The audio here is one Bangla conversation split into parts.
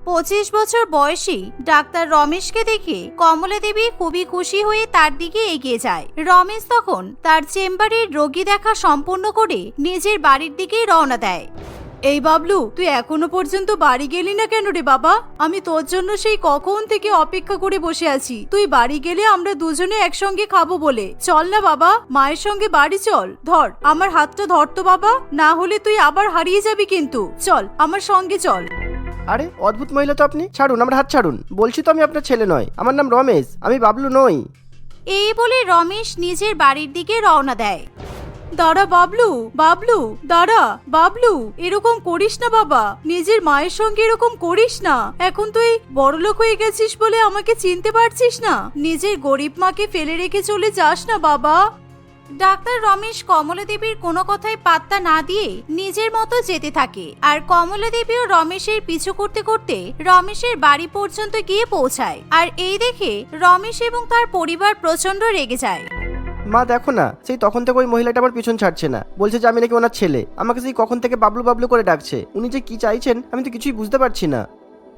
25 বছর বয়সী ডাক্তার রমেশকে দেখে কমলা দেবী খুবই খুশি হয়ে তার দিকে এগিয়ে যায়। রমেশ তখন তার চেম্বারের রোগী দেখা সম্পূর্ণ করে নিজের বাড়ির দিকে রওনা দেয়। এই বাবলু, তুই এখনো পর্যন্ত বাড়ি গেলি না কেন রে বাবা? আমি তোর জন্য সেই কখন থেকে অপেক্ষা করে বসে আছি। তুই বাড়ি গেলে আমরা দুজনে একসঙ্গে খাবো বলে। চল না বাবা, মায়ের সঙ্গে বাড়ি চল। ধর আমার হাতটা ধর তো বাবা, না হলে তুই আবার হারিয়ে যাবি কিন্তু। চল আমার সঙ্গে চল। আরে অদ্ভুত মহিলা তো আপনি, ছাড়ুন আমার হাত ছাড়ুন। বলছি তো আমি আপনার ছেলে নয়, আমার নাম রমেশ, আমি বাবলু নই। এই বলে রমেশ নিজের বাড়ির দিকে রওনা দেয়। দাঁড়া বাবলু, বাবলু দাঁড়া বাবলু, এরকম করিস না বাবা, নিজের মায়ের সঙ্গে এরকম করিস না। এখন তুই বড়লোক হয়ে গেছিস বলে আমাকে চিনতে পারছিস না। নিজের গরিব মাকে ফেলে রেখে চলে যাস না বাবা। ডাক্তার রমেশ কমলা দেবীর কোনো কথায় পাত্তা না দিয়ে নিজের মতো যেতে থাকে, আর কমলা দেবীও রমেশের পিছু করতে করতে রমেশের বাড়ি পর্যন্ত গিয়ে পৌঁছায়। আর এই দেখে রমেশ এবং তার পরিবার প্রচন্ড রেগে যায়। মা দেখো না, সেই তখন থেকে ওই মহিলাটা আমার পিছন ছাড়ছে না, বলছে যে আমি নাকি ওনার ছেলে। আমাকে সেই কখন থেকে বাবলু বাবলু করে ডাকছে। উনি যে কি চাইছেন আমি তো কিছুই বুঝতে পারছি না।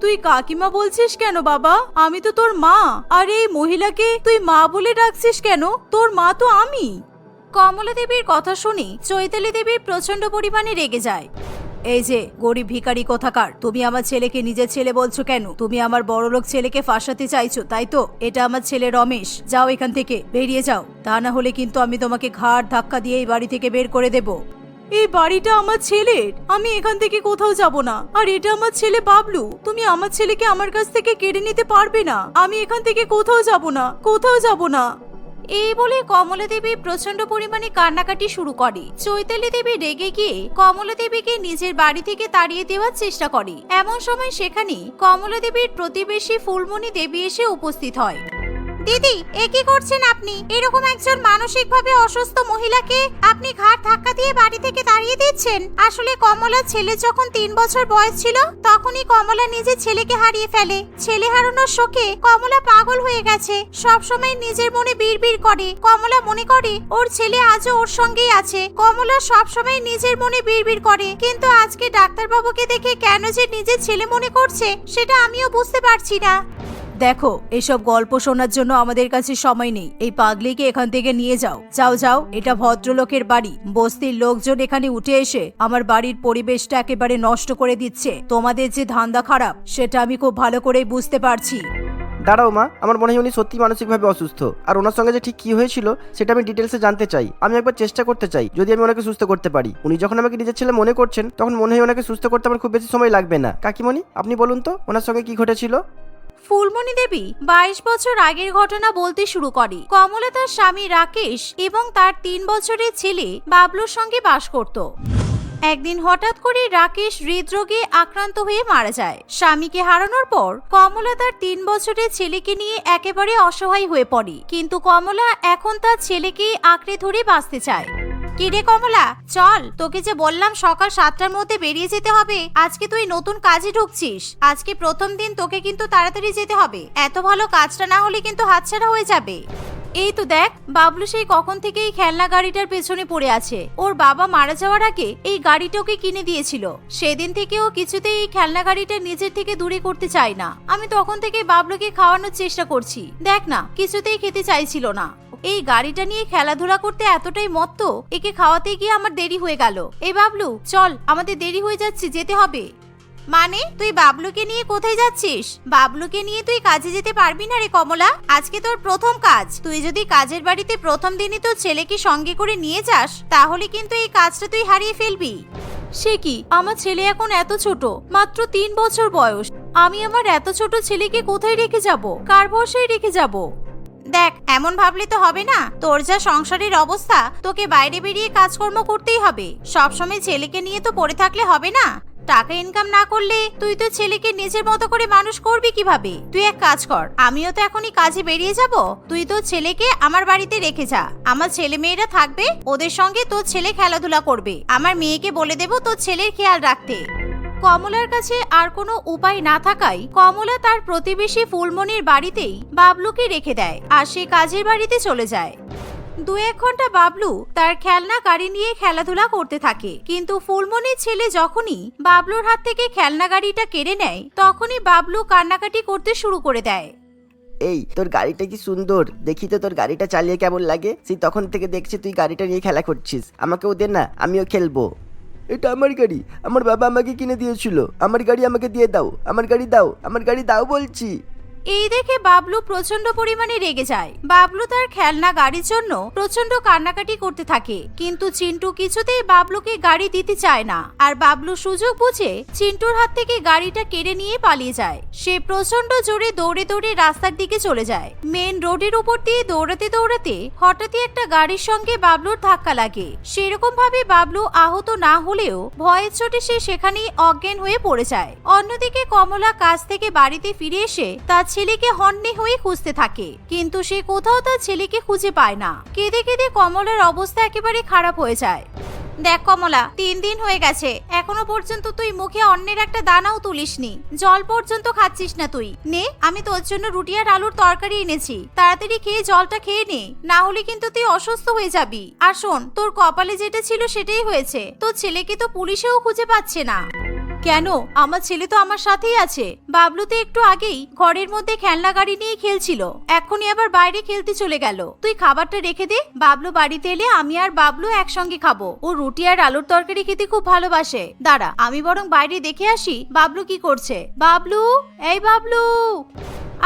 তুই কাকিমা বলছিস কেন বাবা? আমি তো তোর মা। আর এই মহিলাকে তুই মা বলে ডাকছিস কেন? তোর মা তো আমি। কমলা দেবীর কথা শুনে চৈতালি দেবী প্রচন্ড পরিমাণে রেগে যায়। এই যে গরিব ভিখারি কোথাকার, তুমি আমার ছেলেকে নিজের ছেলে বলছো কেন? তুমি আমার বড়লোক ছেলেকে ফাঁসাতে চাইছো, তাই তো? এটা আমার ছেলে রমেশ। যাও এখান থেকে, বেরিয়ে যাও, তা না হলে কিন্তু আমি তোমাকে ঘাড় ধাক্কা দিয়ে এই বাড়ি থেকে বের করে দেব। এই বাড়িটা আমার ছেলের, আমি এখান থেকে কোথাও যাব না। আর এটা আমার ছেলে বাবলু, তুমি আমার ছেলেকে আমার কাছ থেকে কেড়ে নিতে পারবে না। আমি এখান থেকে কোথাও যাব না, কোথাও যাব না। এই বলে কমলা দেবী প্রচন্ড পরিমাণে কান্নাকাটি শুরু করে। চৈতালি দেবী রেগে গিয়ে কমলা দেবীকে নিজের বাড়ি থেকে তাড়িয়ে দেওয়ার চেষ্টা করে। এমন সময় সেখানে কমলা দেবীর প্রতিবেশী ফুলমণি দেবী এসে উপস্থিত হয়। দিদি, এ কি করছেন আপনি? এরকম একজন মানসিকভাবে অসুস্থ মহিলাকে আপনি ঘাড় ধাক্কা দিয়ে বাড়ি থেকে তাড়িয়ে দিচ্ছেন। আসলে কমলার ছেলে যখন 3 বছর বয়স ছিল তখনই কমলা নিজের ছেলেকে হারিয়ে ফেলে। ছেলে হারানোর শোকে কমলা পাগল হয়ে গেছে। সব সময় নিজের মনে বিড়বিড় করে। কমলা মনে করে ওর ছেলে আজও ওর সঙ্গেই আছে। কমলা সব সময় নিজের মনে বিড়বিড় করে, কিন্তু আজকে ডাক্তারবাবুকে দেখে কেন যে নিজের ছেলে মনে করছে সেটা আমিও বুঝতে পারছি না। দেখো, এসব গল্প শোনার জন্য আমাদের কাছে সময় নেই। এই পাগলিকে এখান থেকে নিয়ে যাও। যাও যাও, এটা ভদ্রলোকের বাড়ি। বস্তির লোকজন এখানে উঠে এসে আমার বাড়ির পরিবেশটা একেবারে নষ্ট করে দিচ্ছে। তোমাদের যে ধান্দা খারাপ সেটা আমি খুব ভালো করেই বুঝতে পারছি। দাঁড়াও মা, আমার মনে হয় উনি সত্যি মানসিকভাবে অসুস্থ। আর ওনার সঙ্গে যে ঠিক কি হয়েছিল সেটা আমি ডিটেলসে জানতে চাই। আমি একবার চেষ্টা করতে চাই যদি আমি ওনাকে সুস্থ করতে পারি। উনি যখন আমাকে নিজের ছেলে মনে করছেন তখন মনে হয় ওনাকে সুস্থ করতে আমার খুব বেশি সময় লাগবে না। কাকিমণি, আপনি বলুন তো ওনার সঙ্গে কি ঘটেছিল? ফুলমণি দেবী 22 বছর আগের ঘটনা বলতে শুরু করে। কমলা তার স্বামী রাকেশ এবং তার 3 বছরের ছেলে বাবলুর সঙ্গে বাস করত। একদিন হঠাৎ করে রাকেশ হৃদরোগে আক্রান্ত হয়ে মারা যায়। স্বামীকে হারানোর পর কমলা তার 3 বছরের ছেলেকে নিয়ে একেবারে অসহায় হয়ে পড়ে। কিন্তু কমলা এখন তার ছেলেকে আঁকড়ে ধরে বাঁচতে চায়। কিরে কমলা, চল, তোকে যে বললাম সকাল 7টার মধ্যে বেরিয়ে যেতে হবে। আজকে তুই নতুন কাজে ঢুকছিস। আজকে প্রথম দিন, তোকে কিন্তু তাড়াতাড়ি যেতে হবে। এত ভালো কাজটা না হলে কিন্তু হাতছাড়া হয়ে যাবে। এই তো দেখ, বাবলু সেই কখন থেকে এই খেলনা গাড়িটার পেছনে পড়ে আছে। ওর বাবা মারা যাওয়ার আগে এই গাড়িটাকে কিনে দিয়েছিল। সেদিন থেকে ও কিছুতেই এই খেলনা গাড়িটা নিজের থেকে দূরে করতে চায় না। আমি তখন থেকে বাবলুকে খাওয়ানোর চেষ্টা করছি, দেখ না, কিছুতেই খেতে চাইছিল না। এই গাড়িটা নিয়ে খেলাধুলা করতে এতটাই মত্ত, একে খাওয়াতে গিয়ে আমার দেরি হয়ে গেল। এই বাবলু, চল, আমাদের দেরি হয়ে যাচ্ছে, যেতে হবে। মানে তুই বাবলুকে নিয়ে কোথায় যাচ্ছিস? বাবলুকে নিয়ে তুই কাজে যেতে পারবি না রে কমলা। আজকে তোর প্রথম কাজ। তুই যদি কাজের বাড়িতে প্রথম দিনই তোর ছেলেকে সঙ্গে করে নিয়ে যাস তাহলে কিন্তু এই কাজটা তুই হারিয়ে ফেলবি। সে কি, আমার ছেলে এখন এত ছোট, মাত্র 3 বছর বয়স। আমি আমার এত ছোট ছেলেকে কোথায় রেখে যাব? কার ভরসায় রেখে যাব? দেখ, এমন ভাবলে তো হবে না। তোর যা সংসারের অবস্থা, তোকে বাইরে বেরিয়ে কাজকর্ম করতেই হবে। সবসময় ছেলেকে নিয়ে তো পড়ে থাকলে হবে না। টাকা ইনকাম না করলে তুই তো ছেলেকে নিজের মতো করে মানুষ করবি কিভাবে? তুই এক কাজ কর, আমিও তো এখনই কাজে বেরিয়ে যাব। তুই তোর ছেলেকে আমার বাড়িতে রেখে যা। আমার ছেলে মেয়েরা থাকবে, ওদের সঙ্গে তোর ছেলে খেলাধুলা করবে। আমার মেয়েকে বলে দেবো তোর ছেলের খেয়াল রাখতে। কমলার কাছে আর কোনো উপায় না থাকায় কমলা তার প্রতিবেশী ফুলমণির বাড়িতেই বাবলুকে রেখে দেয় আর সে কাজের বাড়িতে চলে যায়। 1 ঘন্টা বাবলু তার খেলনা গাড়ি নিয়ে খেলাধুলা করতে থাকে, কিন্তু ফুলমনির ছেলে যখনই বাবলুর হাত থেকে খেলনা গাড়িটা কেড়ে নেয় তখনই বাবলু কান্নাকাটি করতে শুরু করে দেয়। এই তোর গাড়িটা কি সুন্দর, দেখি তো তোর গাড়িটা চালিয়ে কেমন লাগে। সেই তখন থেকে দেখছি তুই গাড়িটা নিয়ে খেলা করছিস, আমাকেও দে না, আমিও খেলবো। এটা আমার গাড়ি, আমার বাবা আমাকে কিনে দিয়েছিল। আমার গাড়ি আমাকে দিয়ে দাও, আমার গাড়ি দাও, আমার গাড়ি দাও বলছি। এই দেখে বাবলু প্রচন্ড পরিমাণে রেগে যায়। বাবলু তার খেলনা গাড়ির জন্য প্রচন্ড কান্নাকাটি করতে থাকে, কিন্তু চিন্টু কিছুতেই বাবলুকে গাড়ি দিতে চায় না। আর বাবলু সুযোগ বুঝে চিন্টুর হাত থেকে গাড়িটা কেড়ে নিয়ে পালিয়ে যায়। সে প্রচন্ড জোরে দৌড়ে দৌড়ে রাস্তার দিকে চলে যায়। মেন রোডের উপর দিয়ে দৌড়াতে দৌড়াতে হঠাৎই একটা গাড়ির সঙ্গে বাবলুর ধাক্কা লাগে। সেরকম ভাবে বাবলু আহত না হলেও ভয়ের চোটে সে সেখানেই অজ্ঞান হয়ে পড়ে যায়। অন্যদিকে কমলা কাজ থেকে বাড়িতে ফিরে এসে তার ছেলেকে হন্যে হয়ে খুঁজতে থাকে, কিন্তু সে কোথাও তার ছেলেকে খুঁজে পায় না। কেঁদে কেঁদে কমলার অবস্থা একেবারে খারাপ হয়ে যায়। দেখ কমলা, 3 দিন হয়ে গেছে, এখনো পর্যন্ত তুই মুখে অন্যের একটা দানাও তুলিসনি, জল পর্যন্ত খাচ্ছিস না। তুই নে, আমি তোর জন্য রুটি আর আলুর তরকারি এনেছি, তাড়াতাড়ি খেয়ে জলটা খেয়ে নে, না হলে কিন্তু তুই অসুস্থ হয়ে যাবি। আর শোন, তোর কপালে যেটা ছিল সেটাই হয়েছে, তোর ছেলেকে তো পুলিশেও খুঁজে পাচ্ছে না। কেন? আমার ছেলে তো আমার সাথেই আছে। বাবলু তো একটু আগেই ঘরের মধ্যে খেলনা গাড়ি নিয়ে খেলছিল, এখনই আবার বাইরে খেলতে চলে গেল। তুই খাবারটা রেখে দে, বাবলু বাড়িতে এলে আমি আর বাবলু একসঙ্গে খাবো। ও রুটি আর আলুর তরকারি খেতে খুব ভালোবাসে। দাঁড়া, আমি বরং বাইরে দেখে আসি বাবলু কি করছে। বাবলু, এই বাবলু।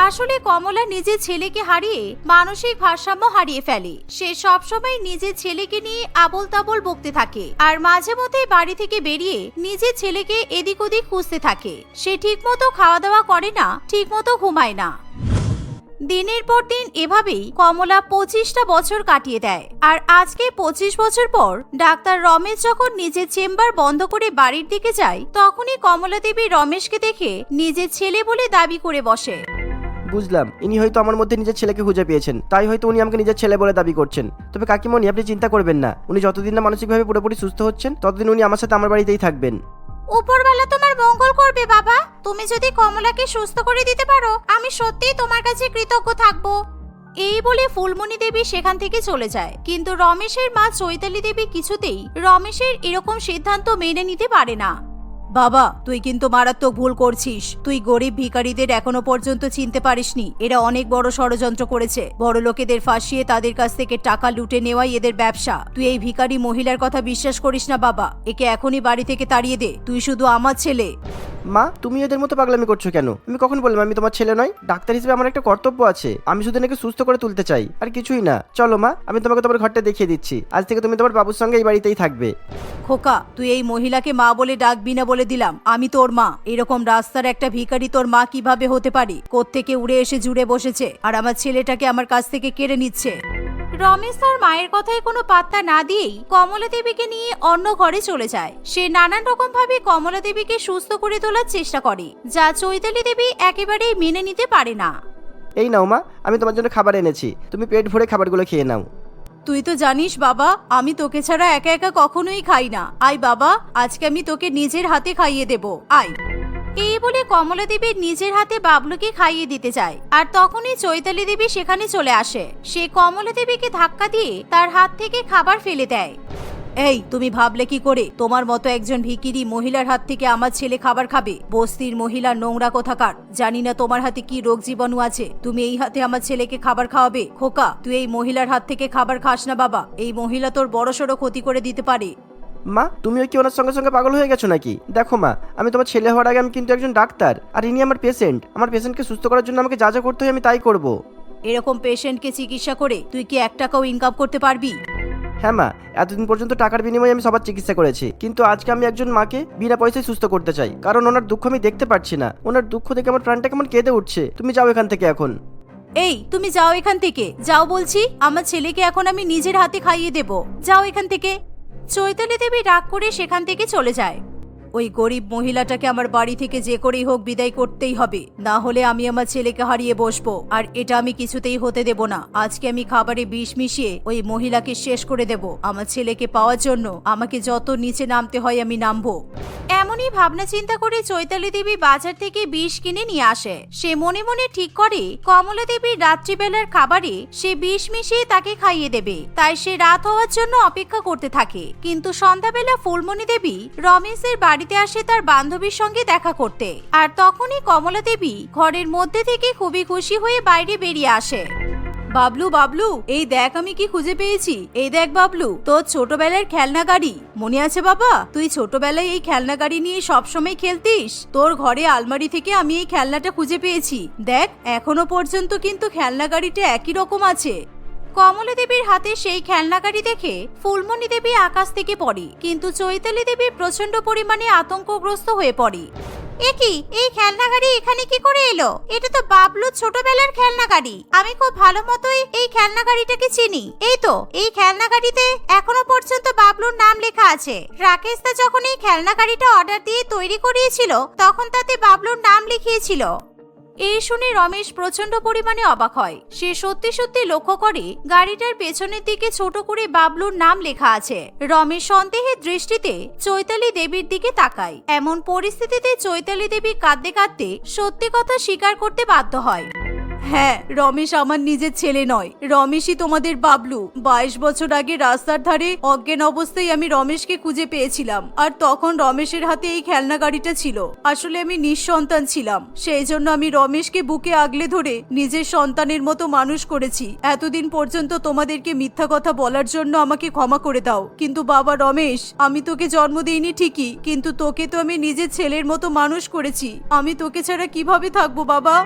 আসলে কমলা নিজের ছেলেকে হারিয়ে মানসিক ভারসাম্য হারিয়ে ফেলে। সে সবসময় নিজের ছেলেকে নিয়ে আবোল তাবোল বকতে থাকে, আর মাঝে মধ্যে বাড়ি থেকে বেরিয়ে নিজের ছেলেকে এদিক ওদিক খুঁজতে থাকে। সে ঠিকমতো খাওয়া দাওয়া করে না, ঠিকমতো ঘুমায় না। দিনের পর দিন এভাবেই কমলা 25টা বছর কাটিয়ে দেয়। আর আজকে 25 বছর পর ডাক্তার রমেশ যখন নিজের চেম্বার বন্ধ করে বাড়ির দিকে যায়, তখনই কমলা দেবী রমেশকে দেখে নিজের ছেলে বলে দাবি করে বসে। বুঝলাম, ইনি হয়তো আমার মধ্যে নিজের ছেলেকে খুঁজে পেয়েছেন, তাই হয়তো উনি আমাকে নিজের ছেলে বলে দাবি করছেন। তবে কাকিমণি, আপনি চিন্তা করবেন না, উনি যতদিন না মানসিকভাবে পুরোপুরি সুস্থ হচ্ছেন ততদিন উনি আমার সাথে আমার বাড়িতেই থাকবেন। উপরওয়ালা তোমার মঙ্গল করবে বাবা। তুমি যদি কমলাকে সুস্থ করে দিতে পারো, আমি সত্যিই তোমার কাছে কৃতজ্ঞ থাকবো। এই বলে ফুলমণি দেবী সেখান থেকে চলে যায়। কিন্তু রমেশের মা চৈতালি দেবী কিছুতেই রমেশের এরকম সিদ্ধান্ত মেনে নিতে পারে না। বাবা, তুই কিন্তু মারাত্মক ভুল করছিস। তুই গরিব ভিখারিদের এখনো পর্যন্ত চিনতে পারিসনি। এরা অনেক বড় ষড়যন্ত্র করেছে। বড় লোকেদের ফাঁসিয়ে তাদের কাছ থেকে টাকা লুটে নেওয়াই এদের ব্যবসা। তুই এই ভিখারি মহিলার কথা বিশ্বাস করিস না বাবা। একে এখনই বাড়ি থেকে তাড়িয়ে দে। তুই শুধু আমার ছেলে। মা, তুমি এদের মতো পাগলামি করছো কেন? আমি কখন বললাম আমি তোমার ছেলে নয়? ডাক্তার হিসেবে আমার একটা কর্তব্য আছে। আমি শুধু নাকি সুস্থ করে তুলতে চাই, আর কিছুই না। চলো মা, আমি তোমাকে তোমার ঘরটা দেখিয়ে দিচ্ছি। আজ থেকে তুমি তোমার বাবুর সঙ্গে এই বাড়িতেই থাকবে। খোকা, তুই এই মহিলাকে মা বলে ডাকবি না বলে দিলাম। আমি তোর মা। এরকম রাস্তার একটা ভিখারি তোর মা কিভাবে হতে পারে? কোত্থেকে উড়ে এসে জুড়ে বসেছে আর আমার ছেলেটাকে আমার কাছ থেকে কেড়ে নিচ্ছে। রমেশ তার মায়ের কথায় কোনো পাত্তা না দিয়েই কমলা দেবীকে নিয়ে অন্য ঘরে চলে যায়। সে নানান রকম ভাবে কমলা দেবীকে সুস্থ করে তোলার চেষ্টা করে, যা চৈতালি দেবী একেবারেই মেনে নিতে পারে না। এই নাও মা, আমি তোমার জন্য খাবার এনেছি, তুমি পেট ভরে খাবারগুলো খেয়ে নাও। তুই তো জানিস বাবা, আমি তোকে ছাড়া একা একা কখনোই খাই না। আয় বাবা, আজকে আমি তোকে নিজের হাতে খাইয়ে দেব, আয়। এই বলে কমলা দেবী নিজের হাতে বাবলুকে খাইয়ে দিতে যায়। আর তখনই চৈতালি দেবী সেখানে চলে আসে। সে কমলা দেবীকে ধাক্কা দিয়ে তার হাত থেকে খাবার ফেলে দেয়। এই, তুমি ভাবলে কি করে তোমার মতো একজন ভিখিরি মহিলার হাত থেকে আমার ছেলে খাবার খাবে? বস্তির মহিলা নোংরা কোথাকার। জানি না তোমার হাতে কি রোগ জীবাণু আছে, তুমি এই হাতে আমার ছেলেকে খাবার খাওয়াবে? খোকা, তুই এই মহিলার হাত থেকে খাবার খাস না বাবা। এই মহিলা তোর বড়সড় ক্ষতি করে দিতে পারে। মা, তুমিও কি ওনার সঙ্গে সঙ্গে পাগল হয়ে গেছো নাকি? দেখো মা, আমি তোমার ছেলে হওয়ার আগে আমি কিন্তু একজন ডাক্তার, আর ইনি আমার পেশেন্ট। আমার পেশেন্টকে সুস্থ করার জন্য আমাকে যা যা করতে হয় আমি তাই করব। এরকম পেশেন্টকে চিকিৎসা করে তুই কি 1 টাকাও ইনকাম করতে পারবি? হ্যাঁ মা, এতদিন পর্যন্ত টাকার বিনিময়ে আমি সবার চিকিৎসা করেছি, কিন্তু আজকে আমি একজন মাকে বিনা পয়সায় সুস্থ করতে চাই, কারণ ওনার দুঃখ আমি দেখতে পাচ্ছি না। ওনার দুঃখ দেখে আমার প্রাণটা কেমন কেঁদে উঠছে। তুমি যাও এখান থেকে এখন। এই, তুমি যাও এখান থেকে, যাও বলছি। আমার ছেলেকে এখন আমি নিজের হাতে খাইয়ে দেব। যাও এখান থেকে। চৈতালি দেবী রাগ করে সেখান থেকে চলে যায়। ওই গরিব মহিলাটাকে আমার বাড়ি থেকে যে করেই হোক বিদায় করতেই হবে, না হলে আমি আমার ছেলেকে হারিয়ে বসবো। আর এটা আমি কিছুতেই হতে দেব না। আজকে আমি খাবারে বিষ মিশিয়ে ওই মহিলাকে শেষ করে দেব। আমার ছেলেকে পাওয়ার জন্য আমাকে যত নিচে নামতে হয় আমি নামবো। এমনই ভাবনা চিন্তা করে চৈতালি দেবী বাজার থেকে বিষ কিনে নিয়ে আসে। সে মনে মনে ঠিক করে কমলা দেবীর রাত্রিবেলার খাবারে সে বিষ মিশিয়ে তাকে খাইয়ে দেবে। তাই সে রাত হওয়ার জন্য অপেক্ষা করতে থাকে। কিন্তু সন্ধ্যাবেলা ফুলমণি দেবী রমেশের বাড়িতে আসে তার বান্ধবীর সঙ্গে দেখা করতে। আর তখনই কমলা দেবী ঘরের মধ্যে থেকে খুবই খুশি হয়ে বাইরে বেরিয়ে আসে। বাবলু বাবলু, এই দেখ আমি কি খুঁজে পেয়েছি। এই দেখ বাবলু, তোর ছোটবেলার খেলনা গাড়ি মনে আছে বাবা? তুই ছোটবেলায় এই খেলনা গাড়ি নিয়ে সবসময় খেলতিস। তোর ঘরে আলমারি থেকে আমি এই খেলনাটা খুঁজে পেয়েছি। দেখ, এখনো পর্যন্ত কিন্তু খেলনা গাড়িটা একই রকম আছে। কমলা দেবীর হাতে সেই খেলনা গাড়ি দেখে ফুলমণি দেবী আকাশ থেকে পড়ে, কিন্তু চৈতালি দেবী প্রচন্ড পরিমাণে আতঙ্কগ্রস্ত হয়ে পড়ে। একই, এই খেলনা গাড়ি এখানে কি করে এলো? এটা তো বাবলুর ছোটবেলার খেলনা গাড়ি। আমি খুব ভালো মতোই এই খেলনা গাড়িটাকে চিনি। এই তো, এই খেলনা গাড়িতে এখনো পর্যন্ত বাবলুর নাম লেখা আছে। রাকেশ দা যখন এই খেলনা গাড়িটা অর্ডার দিয়ে তৈরি করিয়েছিল তখন তাতে বাবলুর নাম লিখিয়েছিল। এই শুনে রমেশ প্রচন্ড পরিমাণে অবাক হয়। সে সত্যি সত্যি লক্ষ্য করে গাড়িটার পেছনের দিকে ছোট করে বাবলুর নাম লেখা আছে। রমেশ সন্দেহের দৃষ্টিতে চৈতালি দেবীর দিকে তাকায়। এমন পরিস্থিতিতে চৈতালি দেবী কাঁদতে কাঁদতে সত্যি কথা স্বীকার করতে বাধ্য হয়। হ্যাঁ, রমেশ আমার নিজের ছেলে নয়, রমেশই তোমাদের বাবলু। 22 বছর আগে রাস্তার ধারে অজ্ঞান অবস্থায় আমি রমেশকে খুঁজে পেয়েছিলাম। আর তখন রমেশের হাতে এই খেলনা গাড়িটা ছিল। আসলে আমি নিঃসন্তান ছিলাম, সেই জন্য আমি রমেশকে বুকে আগলে ধরে নিজের সন্তানের মতো মানুষ করেছি। এতদিন পর্যন্ত তোমাদেরকে মিথ্যা কথা বলার জন্য আমাকে ক্ষমা করে দাও। কিন্তু বাবা রমেশ, আমি তোকে জন্ম দিইনি ঠিকই, কিন্তু তোকে তো আমি নিজের ছেলের মতো মানুষ করেছি। আমি তোকে ছাড়া কিভাবে থাকবো বাবা?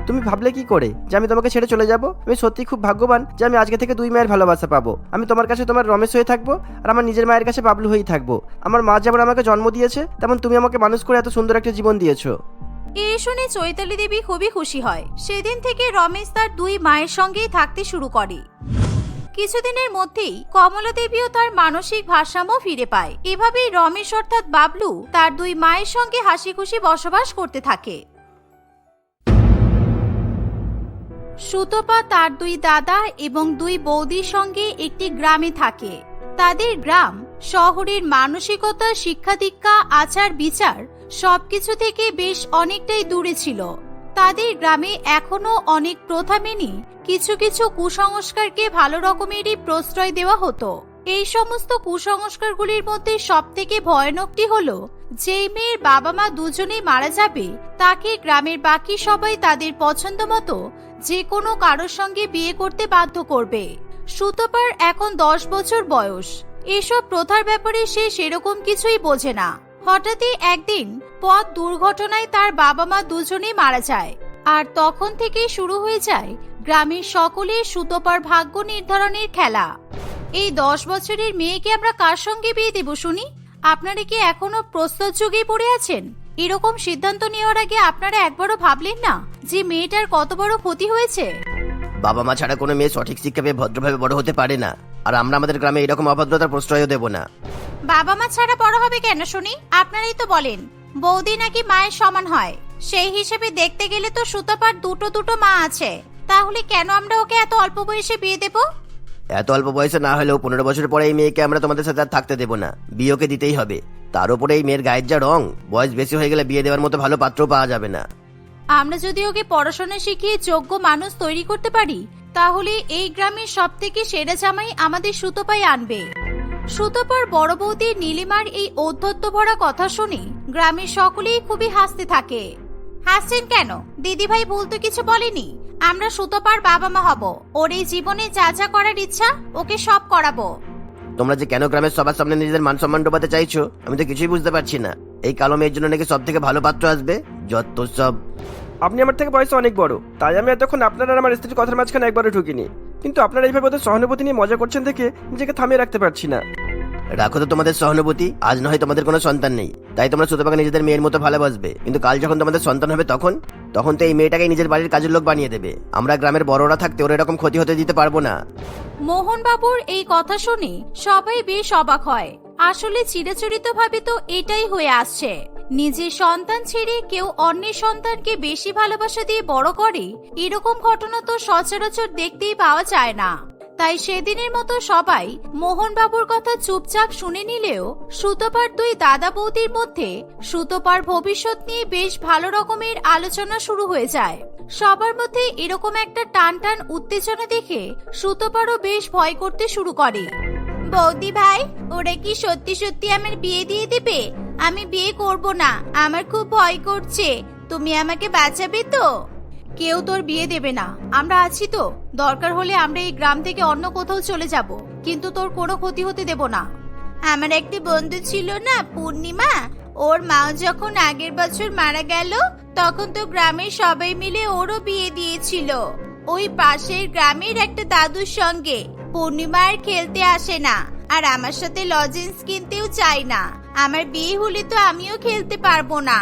তুমি ভাবলে কি করে যে আমি তোমাকে ছেড়ে চলে যাব? আমি সত্যি খুব ভাগ্যবান যে আমি আজকে থেকে 2 মায়ের ভালোবাসা পাবো। আমি তোমার কাছে তোমার রমেশ হয়ে থাকবো, আর আমার নিজের মায়ের কাছে বাবলু হয়েই থাকবো। আমার মা যেমন আমাকে জন্ম দিয়েছে, তেমন তুমি আমাকে মানুষ করে এত সুন্দর একটা জীবন দিয়েছো। এই শুনে চৈতালি দেবী খুবই খুশি হয়। সেদিন থেকে রমেশ তার 2 মায়ের সঙ্গেই থাকতে শুরু করে। কিছুদিনের মধ্যেই কমলা দেবীও তার মানসিক ভারসাম্য ফিরে পায়। এভাবেই রমেশ অর্থাৎ বাবলু তার 2 মায়ের সঙ্গে হাসি খুশি বসবাস করতে থাকে। সুতপা তার 2 দাদা এবং 2 বৌদির সঙ্গে একটি গ্রামে থাকে। তাদের গ্রাম শহরের মানসিকতা, শিক্ষা দীক্ষা, আচার বিচার সবকিছু থেকে বেশ অনেকটাই দূরে ছিল। তাদের গ্রামে এখনো অনেক প্রথা মেনে কিছু কিছু কুসংস্কারকে ভালো রকমেরই প্রশ্রয় দেওয়া হতো। এই সমস্ত কুসংস্কারগুলির মধ্যে সব থেকে ভয়ানকটি হলো, যেই মেয়ের বাবা মা দুজনেই মারা যাবে তাকে গ্রামের বাকি সবাই তাদের পছন্দ মতো যে কোনো কারোর সঙ্গে বিয়ে করতে বাধ্য করবে। সুতপার এখন 10 বছর বয়স। এসব প্রথার ব্যাপারে সে সেরকম কিছুই বোঝে না। হঠাৎই একদিন পথ দুর্ঘটনায় তার বাবা মা দুজনেই মারা যায়। আর তখন থেকেই শুরু হয়ে যায় গ্রামের সকলের সুতপার ভাগ্য নির্ধারণের খেলা। এই 10 বছরের মেয়েকে আমরা কার সঙ্গে বিয়ে দেব শুনি? আপনারা কি এখনো প্রস্তর যুগেই পড়ে আছেন? এরকম সিদ্ধান্ত নেওয়ার আগে আপনারা একবারও ভাবলেন না যে মেয়েটার কত বড় ক্ষতি হয়েছে? বাবা মা ছাড়া কোনো মেয়ে সঠিক শিক্ষা পেয়ে ভদ্রভাবে বড় হতে পারে না, আর আমরা আমাদের গ্রামে এরকম অভদ্রতার প্রশ্রয়ও দেব না। বাবা মা ছাড়া বড় হবে কেন শুনি? আপনারাই তো বলেন বৌদি নাকি মায়ের সমান হয়। সেই হিসেবে দেখতে গেলে তো সুতপার দুটো মা আছে। তাহলে কেন আমরা ওকে এত অল্প বয়সে বিয়ে দেব? এত অল্প বয়সে না হলেও 15 বছর পরে এই মেয়েকে আমরা তোমাদের সাথে আর থাকতে দেব না, বিয়েকে দিতেই হবে। তার উপরে এই মেয়ের গায়ের যা রং, বয়স বেশি হয়ে গেলে বিয়ে দেওয়ার মতো ভালো পাত্র পাওয়া যাবে না। আমরা যদি ওকে পড়াশোনা শিখিয়ে যোগ্য মানুষ তৈরি করতে পারি, তাহলে এই গ্রামের সবথেকে সেরা জামাই আমাদের সুতপাই আনবে। সুতপার বড় বৌদি নীলিমার এই ঔদ্ধত্য ভরা কথা শুনে গ্রামের সকলেই খুবই হাসতে থাকে। হাসছেন কেন? দিদিভাই ভুল তো কিছু বলেনি। আমরা সুতপার বাবা মা হব। ওর এই জীবনে যা যা করার ইচ্ছা ওকে সব করাবো। তোমরা যে কেন গ্রামের সবার সামনে নিজেদের মান সম্মান ডোবাতে চাইছো আমি তো কিছুই বুঝতে পারছি না। এই কালো মেয়ের জন্য নাকি সব থেকে ভালো পাত্র আসবে? যত সব। আপনি আমার থেকে বয়সে অনেক বড়, তাই আমি এতক্ষণ আপনার আর আমার স্ত্রীর কথার মাঝখানে একবারও ঢুকিনি। কিন্তু আপনারা এইভাবে ওদের সহানুভূতি নিয়ে মজা করছেন দেখে নিজেকে থামিয়ে রাখতে পারছি না। রাখো তো তোমাদের সহানুভূতি। আজ নয় তোমাদের কোনো সন্তান নেই, তাই তোমরা সুতপাকে নিজেদের মেয়ের মতো ভালোবাসবে, কিন্তু কাল যখন তোমাদের সন্তান হবে তখন তো এই মেয়েটাকে নিজের বাড়ির কাজের লোক বানিয়ে দেবে। আমরা গ্রামের বড়রা থাকতে ওর এরকম ক্ষতি হতে দিতে পারবো না। মোহন বাবুর এই কথা শুনে সবাই বেশ অবাক হয়। আসলে চিরাচরিতভাবে তো এটাই হয়ে আসছে। নিজের সন্তান ছেড়ে কেউ অন্যের সন্তানকে বেশি ভালোবাসা দিয়ে বড় করে, এরকম ঘটনা তো সচরাচর দেখতেই পাওয়া যায় না। তাই সেদিনের মতো সবাই মোহনবাবুর কথা চুপচাপ শুনে নিলেও সুতপার দুই দাদা বৌদির মধ্যে সুতপার ভবিষ্যৎ নিয়ে বেশ ভালো রকমের আলোচনা শুরু হয়ে যায়। সবার মধ্যে এরকম একটা টান টান উত্তেজনা দেখে সুতপারও বেশ ভয় করতে শুরু করে। বৌদি ভাই, ওরা কি সত্যি সত্যি আমার বিয়ে দিয়ে দিবে? আমি বিয়ে করব না, আমার খুব ভয় করছে। তুমি আমাকে বাঁচাবে তো? কেউ তোর বিয়ে দেবে না, আমরা আছি তো। দরকার হলে আমরা এই গ্রাম থেকে অন্য কোথাও চলে যাব, কিন্তু তোর কোনো ক্ষতি হতে দেব না। আমার একটি বন্ধু ছিল না, পূর্ণিমা, ওর মা যখন আগের বছর মারা গেল তখন তো গ্রামের সবাই মিলে ওরও বিয়ে দিয়েছিল ওই পাশের গ্রামের একটা দাদুর সঙ্গে। পূর্ণিমা আর খেলতে আসে না, আর আমার সাথে লজেন্স কিনতেও চায় না। আমার বিয়ে হলে তো আমিও খেলতে পারবো না।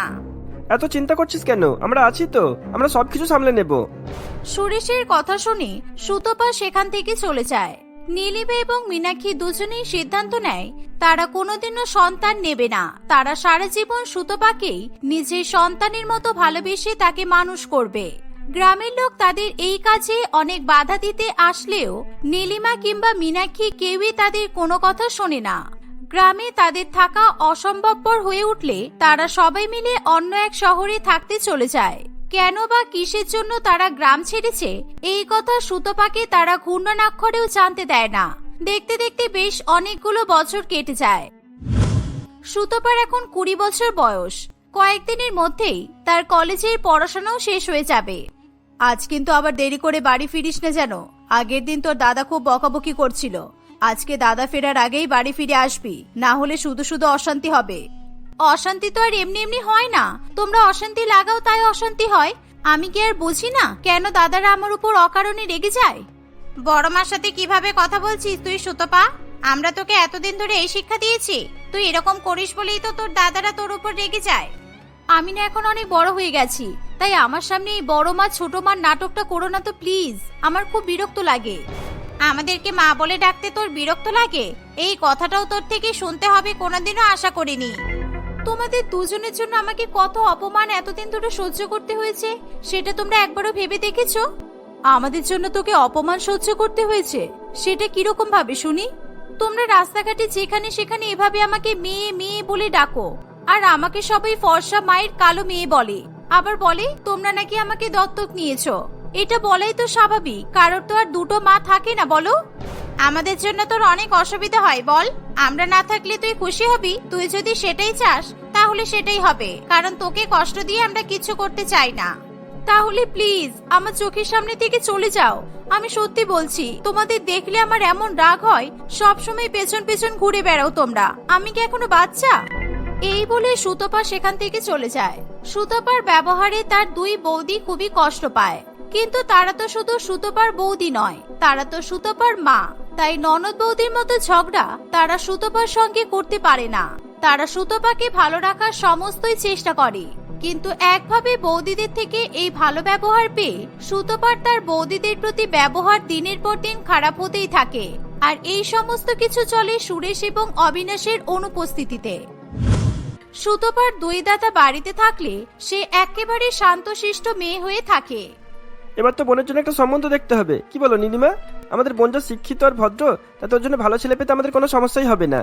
এত চিন্তা করছিস কেন? আমরা আছি তো, আমরা সবকিছু সামলে নেব। সুরেশের কথা শুনে সুতপা সেখান থেকে চলে যায়। নীলিমা এবং মীনাক্ষী দুজনেই সিদ্ধান্ত নেয় তারা কোনোদিনও সন্তান নেবে না। তারা সারা জীবন সুতপাকেই নিজের সন্তানের মতো ভালোবেসে তাকে মানুষ করবে। গ্রামের লোক তাদের এই কাজে অনেক বাধা দিতে আসলেও নীলিমা কিংবা মীনাক্ষী কেউই তাদের কোনো কথা শোনে না। গ্রামে তাদের থাকা অসম্ভবপর হয়ে উঠলে তারা সবাই মিলে অন্য এক শহরে থাকতে চলে যায়। কেন বা কিসের জন্য তারা গ্রাম ছেড়েছে এই কথা সুতপাকে তারা ঘূর্ণনাক্ষরেও জানতে দেয় না। দেখতে দেখতে বেশ অনেকগুলো বছর কেটে যায়। সুতপার এখন 20 বছর বয়স। কয়েকদিনের মধ্যেই তার কলেজের পড়াশোনাও শেষ হয়ে যাবে। আজ কিন্তু আবার দেরি করে বাড়ি ফিরিস না যেন। আগের দিন তোর দাদা খুব বকাবকি করছিল। আজকে দাদা ফেরার আগেই বাড়ি ফিরে আসবি, না হলে শুধু শুধু অশান্তি হবে। অশান্তি তো আর এমনি এমনি হয় না, তোমরা অশান্তি লাগাও তাই অশান্তি হয়। আমি কি আর বুঝি না কেন দাদারা আমার উপর অকারণে রেগে যায়? বড় মার সাথে কিভাবে কথা বলছিস তুই সুতপা? আমরা তোকে এতদিন ধরে এই শিক্ষা দিয়েছি, তুই এরকম করিস বলেই তো তোর দাদারা তোর উপর রেগে যায়। আমি না এখন অনেক বড় হয়ে গেছি, তাই আমার সামনে এই বড় মা ছোট মার নাটকটা করো না তো প্লিজ। আমার খুব বিরক্ত লাগে। আমাদেরকে মা বলে ডাকতে তোর বিরক্ত লাগে? এই কথাটাও তোর থেকে শুনতে হবে কোনোদিনও আশা করিনি। তোমাদের দুজনের জন্য আমাকে কত অপমান এতদিন ধরে সহ্য করতে হয়েছে সেটা তোমরা একবারও ভেবে দেখেছো? আমাদের জন্য তোকে অপমান সহ্য করতে হয়েছে সেটা কিরকম ভাবে শুনি? তোমরা রাস্তাঘাটে যেখানে সেখানে এভাবে আমাকে মেয়ে মেয়ে বলে ডাকো, আর আমাকে সবাই ফর্সা মায়ের কালো মেয়ে বলে। আবার বলে তোমরা নাকি আমাকে দত্তক নিয়েছো। এটা বলাই তো স্বাভাবিক, কারোর তো আর দুটো মা থাকে না বলো। আমাদের জন্য তোর অনেক অসুবিধা হয় বল। আমরা না থাকলে তুই খুশি হবি? তুই যদি সেটাই চাস তাহলে সেটাই হবে, কারণ তোকে কষ্ট দিয়ে আমরা কিছু করতে চাই না। তাহলে প্লিজ আমার চোখের সামনে থেকে চলে যাও। আমি সত্যি বলছি, তোমাদের দেখলে আমার এমন রাগ হয়, সবসময় পেছন পেছন ঘুরে বেড়াও তোমরা। আমি কি এখনো বাচ্চা? এই বলে সুতপা সেখান থেকে চলে যায়। সুতপার ব্যবহারে তার দুই বৌদি খুবই কষ্ট পায়, কিন্তু তারা তো শুধু সুতপার বৌদি নয়, তারা তো সুতপার মা। তাই ননদ বৌদির মতো ঝগড়া তারা সুতপার সঙ্গে করতে পারে না। তারা সুতপাকে ভালো রাখার সমস্তই চেষ্টা করে, কিন্তু একভাবে বৌদিদের থেকে এই ভালো ব্যবহার পেয়ে সুতপার তার বৌদিদের প্রতি ব্যবহার দিনের পর দিন খারাপ হতেই থাকে। আর এই সমস্ত কিছু চলে সুরেশ এবং অবিনাশের অনুপস্থিতিতে। সুতপার দুই দাদা বাড়িতে থাকলে সে একেবারে শান্তশিষ্ট মেয়ে হয়ে থাকে। এবার তো বোনের জন্য একটা সম্বন্ধ দেখতে হবে, কি বলো নীলিমা? আমাদের বোন যা শিক্ষিত আর ভদ্র, তাতে ওর জন্য ভালো ছেলে পেতে আমাদের কোনো সমস্যাই হবে না।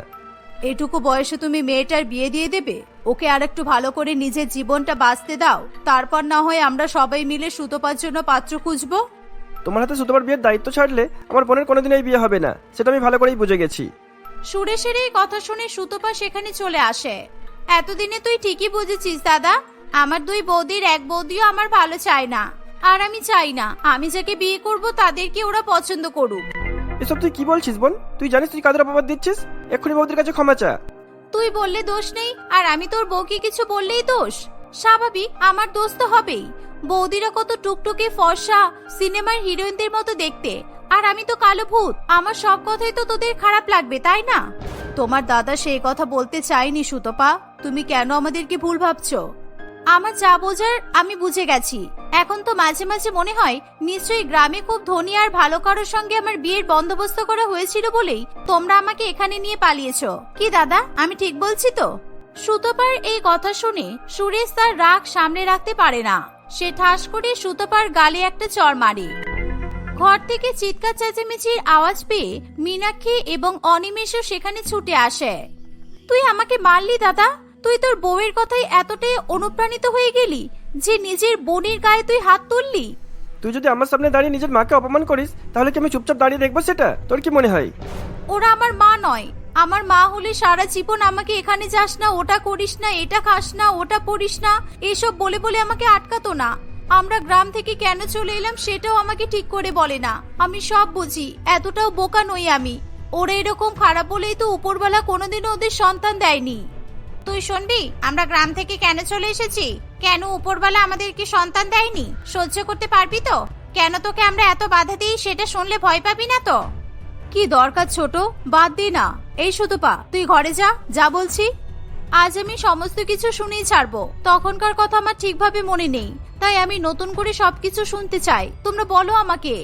এটুকু বয়সে তুমি মেয়েটার বিয়ে দিয়ে দেবে? ওকে আর একটু ভালো করে নিজের জীবনটা বাঁচতে দাও, তারপর না হয় আমরা সবাই মিলে সুতপার জন্য পাত্র খুঁজবো। তোমার হাতে সুতপার বিয়ের দায়িত্ব ছাড়লে আমার বোনের কোনোদিন এই বিয়ে হবে না, সেটা আমি ভালো করেই বুঝে গেছি। সুরেশের এই কথা শুনে সুতপা সেখানে চলে আসে। এতদিনে তুই ঠিকই বুঝেছিস দাদা, আমার দুই বৌদির এক বৌদিও আমার ভালো চায় না, আর আমি চাই না আমি যাকে বিয়ে করব তাদেরকে ওরা পছন্দ করুক। এসব তুই কি বলছিস বোন? তুই জানিস তুই কাদের অপবাদ দিচ্ছিস? এক্ষুনি বৌদির কাছে ক্ষমা চা। তুই বললে দোষ নেই, আর আমি তোর বউকে কিছু বললেই দোষ? স্বাভাবিক, আমার দোষ তো হবেই। বৌদিরা কত টুকটুকে ফর্সা সিনেমার হিরোইনদের মতো দেখতে, আর আমি তো কালো ভূত। আমার সব কথাই তো তোদের খারাপ লাগবে, তাই না? তোমার দাদা সেই কথা বলতে চাইনি সুতপা, তুমি কেন আমাদেরকে ভুল ভাবছো? আমার যা বোঝার আমি বুঝে গেছি। এখন তো মাঝে মাঝে মনে হয় নিশ্চয়ই গ্রামে খুব ধনী আর ভালো কারোর সঙ্গে আমার বিয়ের বন্দোবস্ত করা হয়েছিল বলেই তোমরা আমাকে এখানে নিয়ে পালিয়েছো। কি দাদা, আমি ঠিক বলছি তো? সুতপার এই কথা শুনে সুরেশ তার রাগ সামনে রাখতে পারে না। সে ঠাস করে সুতপার গালে একটা চড় মারে। ঘর থেকে চিৎকার চেঁচামেচির আওয়াজ পেয়ে মীনাক্ষী এবং অনিমেষও সেখানে ছুটে আসে। তুই আমাকে মারলি দাদা? তুই তোর বউয়ের কথাই এতটাই অনুপ্রাণিত হয়ে গেলি যে নিজের বোনের গায়ে তুই হাত তুললি? তুই যদি আমার সামনে দাঁড়িয়ে নিজের মাকে অপমান করিস তাহলে কি আমি চুপচাপ দাঁড়িয়ে দেখবো সেটা? তোর কি মনে হয়? ওরা আমার মা নয়। আমার মা হলে সারা জীবন আমাকে এখানে যাস না, ওটা করিস না, এটা খাস না, ওটা পড়িস না এসব বলে বলে আমাকে আটকাতো না। আমরা গ্রাম থেকে কেন চলে এলাম সেটাও আমাকে ঠিক করে বলে না। আমি সব বুঝি, এতটাও বোকা নই আমি। ওরা এরকম খারাপ বলেই তো উপরবেলা কোনোদিনও ওদের সন্তান দেয়নি। তুই শুনবি আমরা গ্রাম থেকে কেন চলে এসেছি, কেন উপরবেলা আমাদেরকে সন্তান দেয়নি? সহ্য করতে পারবি তো? কেন তোকে আমরা এত বাধা দিই সেটা শুনলে ভয় পাবি না তো? কি দরকার ছোট, বাদ দে না। এই সুতপা, তুই ঘরে যা, যা বলছি। আজ আমি সমস্ত কিছু শুনেই ছাড়বো। তখনকার কথা আমার ঠিকভাবে মনে নেই, তাই আমি নতুন করে সবকিছু শুনতে চাই। তোমরা বলো আমাকে।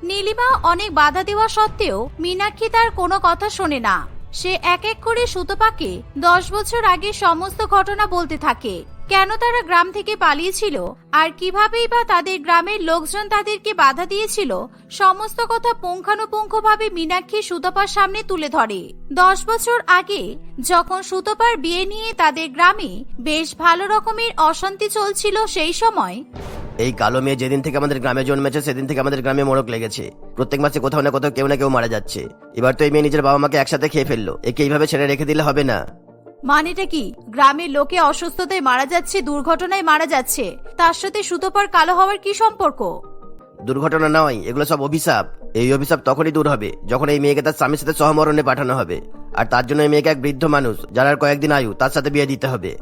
নীলিমা অনেক বাধা দেওয়া সত্ত্বেও মীনাক্ষী তার কোনো কথা শোনে না। সে এক এক করে সুতপাকে 10 বছর আগে সমস্ত ঘটনা বলতে থাকে। কেন তারা গ্রাম থেকে পালিয়েছিল আর কিভাবেই বা তাদের গ্রামের লোকজন তাদেরকে বাধা দিয়েছিল, সমস্ত কথা পুঙ্খানুপুঙ্খভাবে মীনাক্ষী সুতপার সামনে তুলে ধরে। 10 বছর আগে যখন সুতপার বিয়ে নিয়ে তাদের গ্রামে বেশ ভালো রকমের অশান্তি চলছিল, সেই সময় এই কালো মেয়ে যেদিন থেকে আমাদের গ্রামে জন্মেছে সেদিন থেকে আমাদের গ্রামে মোড়ক লেগেছে। প্রত্যেক মাসে কোথাও না কোথাও কেউ না কেউ মারা যাচ্ছে। এবার তো এই মেয়ে নিজের বাবা মাকে একসাথে খেয়ে ফেললো। একে এইভাবে ছেড়ে রেখে দিলে হবে না। মানেটা কি? গ্রামের লোকে অসুস্থতায় মারা যাচ্ছে, দুর্ঘটনায় মারা যাচ্ছে, তার সাথে সুতপার কালো হওয়ার কি সম্পর্ক? দুর্ঘটনা নয়, এগুলো সব অভিশাপ। এই অভিশাপ তখনই দূর হবে যখন এই মেয়েকে তার স্বামীর সাথে সহমরণে পাঠানো হবে। আর তার জন্য এই মেয়েকে এক বৃদ্ধ মানুষ যার আর কয়েকদিন আয়ু তার সাথে বিয়ে দিতে হবে।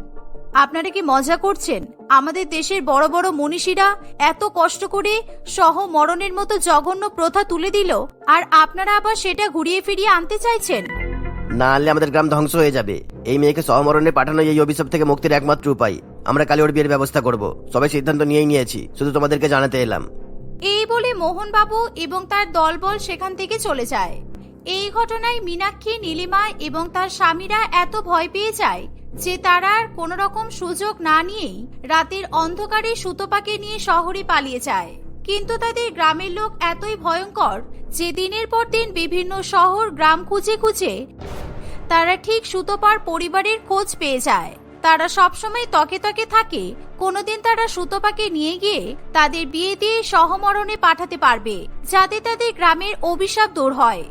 আপনারা কি মজা করছেন? আমাদের দেশের বড় বড় মনীষীরা এত কষ্ট করে সহমরণের মতো জঘন্য প্রথা তুলে দিল, আর আপনারা আবার সেটা ঘুরিয়ে ফিরিয়ে আনতে চাইছেন? না আনলে আমাদের গ্রাম ধ্বংস হয়ে যাবে। এই মেয়েকে সহমরণে পাঠানো এই অভিশাপ থেকে মুক্তির একমাত্র উপায়। আমরা কালে ওর বিয়ের ব্যবস্থা করব। সবাই সিদ্ধান্ত নিয়েই নিয়েছি, শুধু তোমাদেরকে জানাতে এলাম। এই বলে মোহনবাবু এবং তার দলবল সেখান থেকে চলে যায়। এই ঘটনায় মীনাক্ষী, নীলিমা এবং তার স্বামীরা এত ভয় পেয়ে যায় যে তারা আর কোনো রকম সুযোগ না নিয়েই রাতের অন্ধকারে সুতপাকে নিয়ে শহরে পালিয়ে যায়। কিন্তু তাদের গ্রামের লোক এতই ভয়ঙ্কর যে দিনের পর দিন বিভিন্ন শহর গ্রাম খুঁজে খুঁজে তারা ঠিক সুতপার পরিবারের খোঁজ পেয়ে যায়। তারা সবসময় তকে তকে থাকে কোনোদিন তারা সুতপাকে নিয়ে গিয়ে তাদের বিয়ে দিয়ে সহমরণে পাঠাতে পারবে, যাতে তাদের গ্রামের অভিশাপ দূর হয়।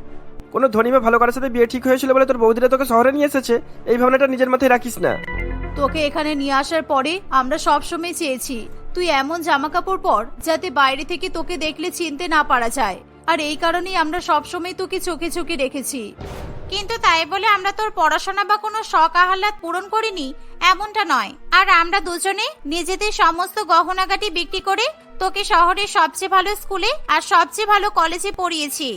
কোনো ধনী বা ভালো কারোর সাথে বিয়ে ঠিক হয়েছিল বলে তোর বৌদিরা তোকে শহরে নিয়ে এসেছে, এই ভাবনাটা নিজের মাথায় রাখিস না। তোকে এখানে নিয়ে আসার পরে আমরা সবসময় চেয়েছি তুই এমন জামা কাপড় পর যাতে বাইরে থেকে তোকে দেখলে চিনতে না পারা যায়, আর এই কারণেই আমরা সবসময় তোকে চোখে চোখে রেখেছি। কিন্তু তাই বলে আমরা তোর পড়াশোনা বা কোনো শখ আহ্লাদ পূরণ করিনি এমনটা নয়। আর আমরা দুজনে নিজেদের সমস্ত গহনাগাটি বিক্রি করে তোকে শহরের সবচেয়ে ভালো স্কুলে আর সবচেয়ে ভালো কলেজে পড়িয়েছি।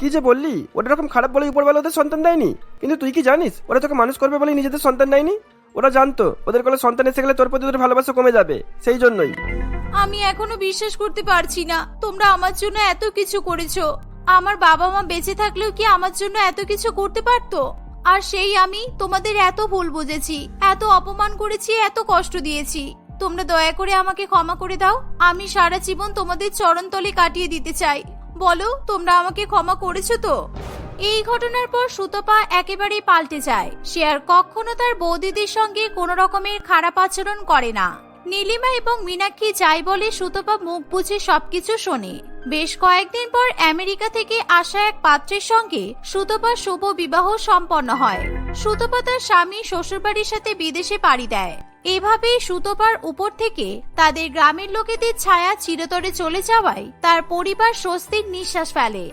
কি যে বললি, ওটা রকম খারাপ বলে উপরবেলা ওদের সন্তান দেয়নি। কিন্তু তুই কি জানিস ওরা তোকে মানুষ করবে বলে নিজেদের সন্তান দেয়নি? ওরা জানতো ওদের কোলে সন্তান এসে গেলে তোর প্রতি ওদের ভালোবাসা কমে যাবে, সেই জন্যই। আমি এখনো বিশ্বাস করতে পারছি না তোমরা আমার জন্য এত কিছু করেছো। আমার বাবা মা বেঁচে থাকলেও কি আমার জন্য এত কিছু করতে পারতো? আর সেই আমি তোমাদের এত ভুল বুঝেছি, এত অপমান করেছি, এত কষ্ট দিয়েছি। তোমরা দয়া করে আমাকে ক্ষমা করে দাও। আমি সারা জীবন তোমাদের চরণতলে কাটিয়ে দিতে চাই। বলো তোমরা আমাকে ক্ষমা করেছো তো? এই ঘটনার পর সুতপা একেবারেই পাল্টে যায়। সে আর কখনো তার বৌদিদের সঙ্গে কোনো রকমের খারাপ আচরণ করে না। নীলিমা এবং মীনাক্ষী যাই বলে সুতপা মুখ বুঝে সবকিছু শোনে। বেশ কয়েকদিন পর আমেরিকা থেকে আসা এক পাত্রের সঙ্গে সুতপার শুভ বিবাহ সম্পন্ন হয়। সুতপা তার স্বামী শ্বশুরবাড়ির সাথে বিদেশে পাড়ি দেয়। এভাবেই সুতপার উপর থেকে তাদের গ্রামের লোকেদের ছায়া চিরতরে চলে যাওয়ায় তার পরিবার স্বস্তির নিঃশ্বাস ফেলে।